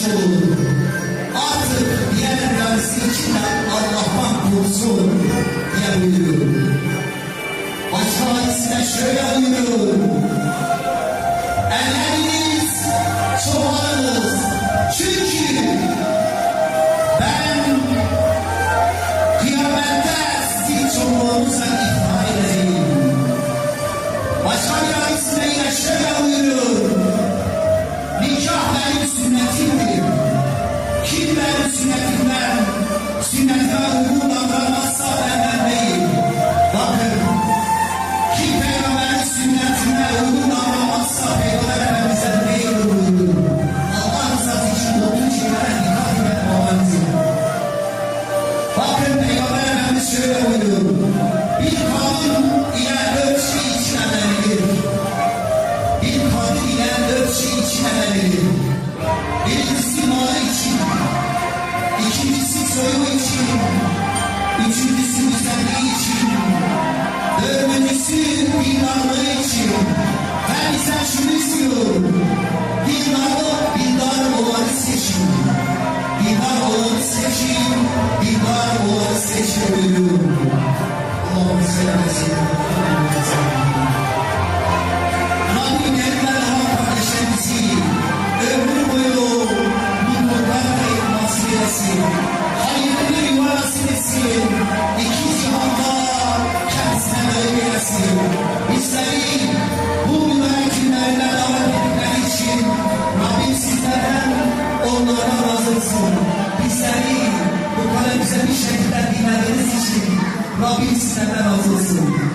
yanlış olur. Artık diğer yarısı için de Allah'tan korksun diye buyuruyor. Başka hadisine şöyle buyuruyor. Elleriniz çoğalınız. Çünkü ben kıyamette sizin çoğunluğunuza iftihar edeyim. Başka bir hadisine yine şöyle buyuruyor. Nikah benim sünnetimdir. Kim benim sünnetime uygun davranmazsa benden değil. Bakın, kim Peygamberin sünnetine uygun davranmazsa Peygamber Efendimiz'den değil buyurdu. Allah rızası için olduğu şeylere dikkat etmemeliyiz. Bakın Peygamber Efendimiz şöyle buyuruyor. Bir kadın ile 4 şey için evlenilir. Bir kadın ile 4 şey için evlenilir. Birincisi malı için, ikincisi soyu için, üçüncüsü güzelliği için, dördüncüsü dindarlığı için. Ben ise şunu istiyorum, dindar olanı seçin, dindar olanı seçin, dindar olanı seçin buyuruyorum. Allah'ım seversin. Rabbim kendine daha kardeşlerimizi ömür boyu mutluluklarla yılması etsin. Hayırlı bir yuva nasip etsin. İki cihanda kendisine böyle etsin. Bizleri bu mübarek günlerine davet ettikleri için Rabbim sizlerden onlardan razı olsun. Bizleri bu kadar güzel bir şekilde dinlediğiniz için Rabbim sizlerden razı olsun.